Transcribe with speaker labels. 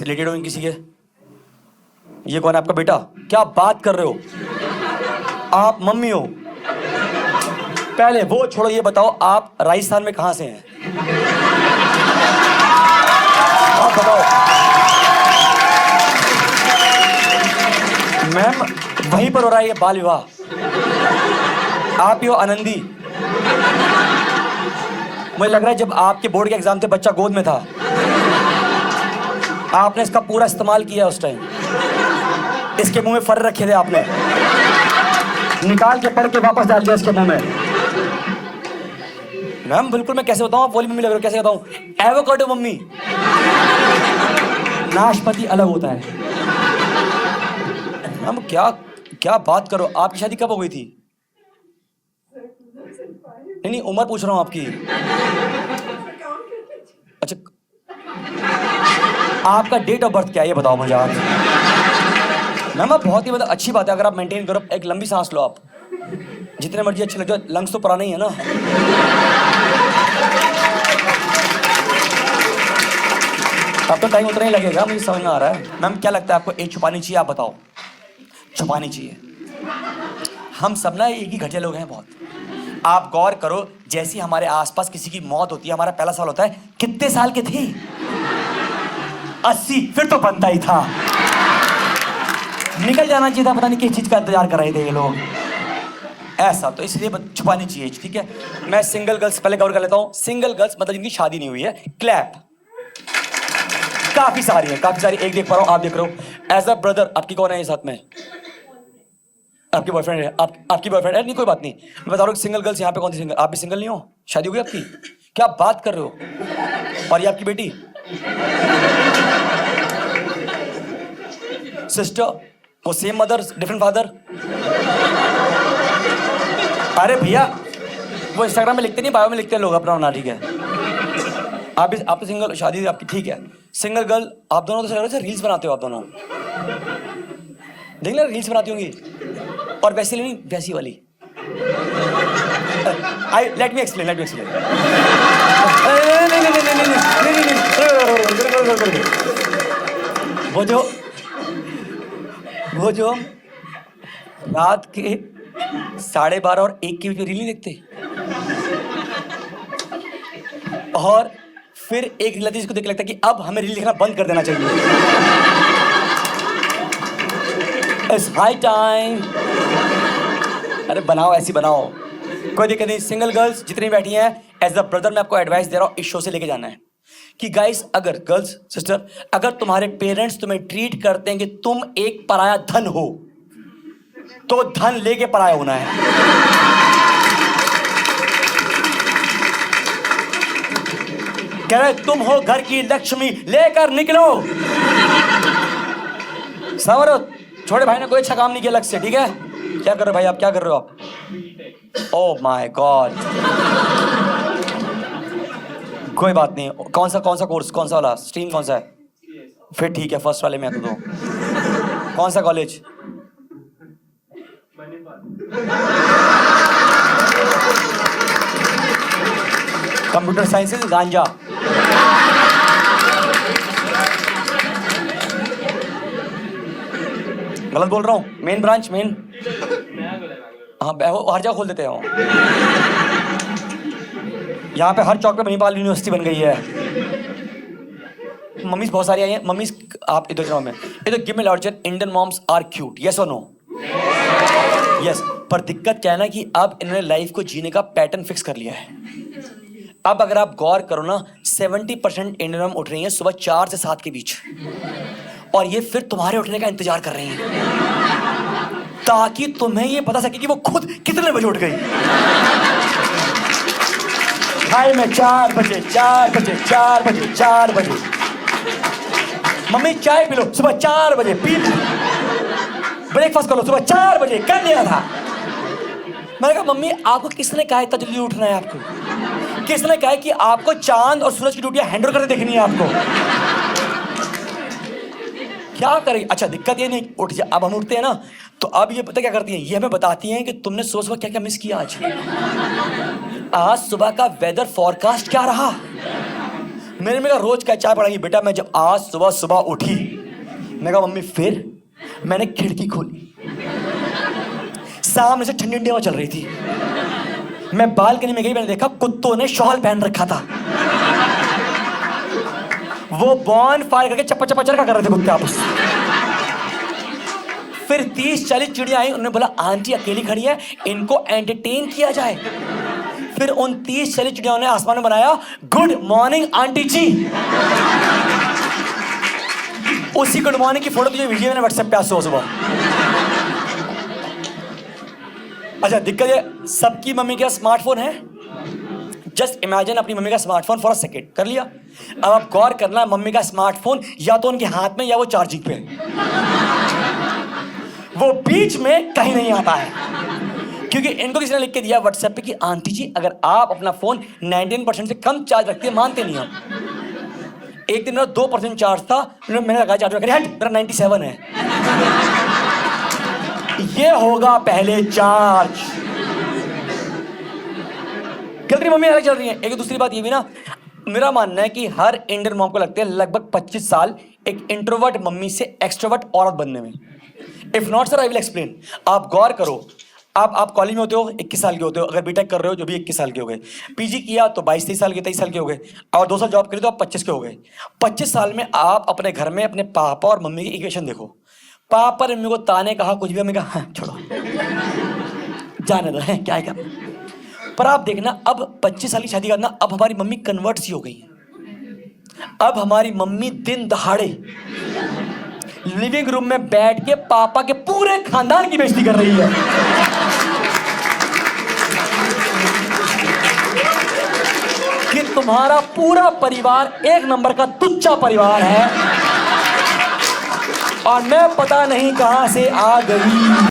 Speaker 1: Related हो किसी के? ये कौन है आपका बेटा? क्या बात कर रहे हो? आप मम्मी हो? पहले वो छोड़ो, ये बताओ आप राजस्थान में कहां से हैं? आप बताओ। मैम वहीं पर हो रहा है ये बाल विवाह। आप ही हो आनंदी? मुझे लग रहा है जब आपके बोर्ड के एग्जाम थे बच्चा गोद में था, आपने इसका पूरा इस्तेमाल किया उस टाइम। इसके मुंह में फर रखे थे आपने, निकाल के पढ़ के वापस डाल दिया इसके मुंह में। मैम बिल्कुल, मैं कैसे बताऊं? आप बोली मम्मी लग रहे हो, कैसे बताऊं? Avocado mummy. नाशपाती अलग होता है। मैम क्या क्या बात करो? आपकी शादी कब हो गई थी? नहीं, उम्र पूछ रहा हूं आपकी। अच्छा, आपका डेट ऑफ बर्थ क्या है ये बताओ मुझे आप। मैम आप बहुत ही मतलब अच्छी बात है अगर आप मेंटेन करो। एक लंबी सांस लो आप, जितने मर्जी अच्छे लगे, लंग्स तो पुराने ही है ना। अब तो टाइम उतना ही लगेगा, मुझे समझ में आ रहा है। मैम क्या लगता है आपको एज छुपानी चाहिए? आप बताओ। छुपानी चाहिए। हम सब ना एक ही घटिया लोग हैं बहुत। आप गौर करो, जैसी हमारे आसपास किसी की मौत होती है, हमारा पहला सवाल होता है कितने साल के थे? 80। फिर तो बनता ही था, निकल जाना चाहिए था। पता नहीं किस चीज का इंतजार कर रहे थे ये लोग। ऐसा तो इसलिए छुपानी चाहिए, ठीक है। मैं सिंगल गर्ल्स पहले कवर कर लेता हूं। सिंगल गर्ल्स मतलब जिनकी शादी नहीं हुई है, क्लैप। काफी सारी है, काफी सारी। एक देख पा रहा हूं, आप देख रहे हो। एज अ ब्रदर आपकी कौन है ये साथ में? आपकी बॉयफ्रेंड है? आपकी बॉयफ्रेंड है? नहीं कोई बात नहीं, मैं बता रहा हूँ सिंगल गर्ल्स यहाँ पे कौन सी सिंगल? आप भी सिंगल नहीं हो? शादी हो गई आपकी? क्या बात कर रहे हो? और ये आपकी बेटी? सिस्टर? वो सेम मदर डिफरेंट फादर? अरे भैया वो इंस्टाग्राम में लिखते नहीं, बायो में लिखते हैं लोग अपना नाम, ठीक है। आप तो सिंगल, शादी आपकी, ठीक है। सिंगल गर्ल आप दोनों तो रील्स बनाते हो आप दोनों, देख ले रील्स बनाती होंगी। और वैसी नहीं, वैसी वाली। Let me explain. वो जो रात के 12:30 और 1 के बीच में रील नहीं देखते, और फिर एक रील आती है जिसको देख लगता है कि अब हमें रील देखना बंद कर देना चाहिए। It's high time। अरे बनाओ, ऐसी बनाओ, कोई दिक्कत नहीं। सिंगल गर्ल्स जितनी बैठी हैं, एज अ ब्रदर मैं आपको एडवाइस दे रहा हूँ, इस शो से लेके जाना है कि गाइस, अगर गर्ल्स सिस्टर, अगर तुम्हारे पेरेंट्स तुम्हें ट्रीट करते हैं कि तुम एक पराया धन हो, तो धन लेके पराया होना है। कह रहे तुम हो घर की लक्ष्मी, लेकर निकलो। समझो, छोटे भाई ने कोई अच्छा काम नहीं किया अलग से, ठीक है। क्या कर रहे हो भाई आप? क्या कर रहे हो आप? Oh my God. कोई बात नहीं। कौन सा कोर्स, कौन सा वाला स्ट्रीम, कौन सा है? फिर ठीक है, फर्स्ट वाले में तो दो। कौन सा कॉलेज? कंप्यूटर साइंसेज गांजा। गलत बोल रहा हूँ? मेन ब्रांच, मेन, हाँ हर जगह खोल देते हैं। यहाँ पे हर चौक पे मणिपाल यूनिवर्सिटी बन गई है। मम्मीज बहुत सारी आई हैं। मम्मीज आप इधर जाओ, मैं इधर गिव मी लॉर्जन, Indian moms are cute, yes और नो? यस। पर दिक्कत क्या है ना कि अब इन्होंने लाइफ को जीने का पैटर्न फिक्स कर लिया है। अब अगर आप गौर करो ना, 70% इंडियन मॉम उठ रही हैं सुबह 4 से 7 के बीच, और ये फिर तुम्हारे उठने का इंतजार कर रही हैं ताकि तुम्हें ये पता सके कि वो खुद कितने बजे उठ गई। भाई मैं 4 बजे मम्मी चाय पी लो, सुबह 4 बजे पी, ब्रेकफास्ट कर लो, सुबह 4 बजे कर लिया था। मैंने कहा मम्मी आपको किसने कहा इतना जल्दी उठना है? आपको किसने कहा कि आपको चांद और सूरज की ड्यूटियां हैंडल करके देखनी है आपको? क्या करें? अच्छा दिक्कत ये नहीं, उठ जा। अब हम उठते हैं ना, तो अब ये पता क्या करती हैं, ये हमें बताती हैं कि तुमने सुबह क्या क्या मिस किया आज। आज सुबह का वेदर फॉरकास्ट क्या रहा। मेरे में कहा रोज क्या चाय पड़ेगी बेटा। मैं जब आज सुबह सुबह उठी, मैं कहा मम्मी फिर, मैंने खिड़की खोली, सामने से ठंडी ठंडी हवा चल रही थी। मैं बालकनी में गई, मैंने देखा कुत्तों ने शॉल पहन रखा था। वो बॉन फायर करके चप्पा चप्पा चरखा कर रहे थे कुत्ते आपस। फिर 30-40 चिड़िया आई, उन्होंने बोला आंटी अकेली खड़ी है, इनको एंटरटेन किया जाए। फिर उन 30-40 चिड़ियाओं ने आसमान में बनाया गुड मॉर्निंग आंटी जी। उसी गुड मॉर्निंग की फोटो तुझे वीडियो मैंने व्हाट्सएप पे आज सुबह। अच्छा दिक्कत है, सबकी मम्मी के स्मार्टफोन है। जस्ट इमेजिन अपनी मम्मी का स्मार्टफोन फॉर अ सेकेंड, कर लिया। अब आप गौर करना, मम्मी का स्मार्टफोन या तो उनके हाथ में या वो चार्जिंग पे है, वो बीच में कहीं नहीं आता है। क्योंकि इनको किसी ने लिख के दिया व्हाट्सएप पे कि आंटी जी अगर आप अपना फोन 19% से कम चार्ज रखते हैं, मानते नहीं हम। एक दिन मेरा 2% चार्ज था, मैंने लगाया चार्ज, मेरा 97 है। ये होगा पहले चार्ज। गलती मम्मी अलग चल रही है। एक दूसरी बात ये भी ना, मेरा मानना है कि हर इंडियन मॉम को लगते हैं लगभग 25 साल एक इंट्रोवर्ट मम्मी से एक्सट्रोवर्ट औरत बनने में। If not sir I will explain. आप गौर करो, आप कॉलेज में होते हो 21 साल के होते हो, अगर बीटेक कर रहे हो जो भी 21 साल के हो गए, पीजी किया तो 22-23 साल के, 23 साल के हो गए, और 2 साल जॉब करी तो आप 25 के हो गए। 25 साल में आप अपने घर में अपने पापा और मम्मी की इक्वेशन देखो। पापा ने मम्मी को ताने कहा कुछ भी, मम्मी कहा हाँ, छोड़ो जाने दो, है क्या है क्या। पर आप देखना अब 25 साल की शादी करना, अब हमारी मम्मी कन्वर्ट सी हो गई है। अब हमारी मम्मी दिन दहाड़े लिविंग रूम में बैठ के पापा के पूरे खानदान की बेइज्जती कर रही है। कि तुम्हारा पूरा परिवार एक नंबर का तुच्चा परिवार है और मैं पता नहीं कहां से आ गई।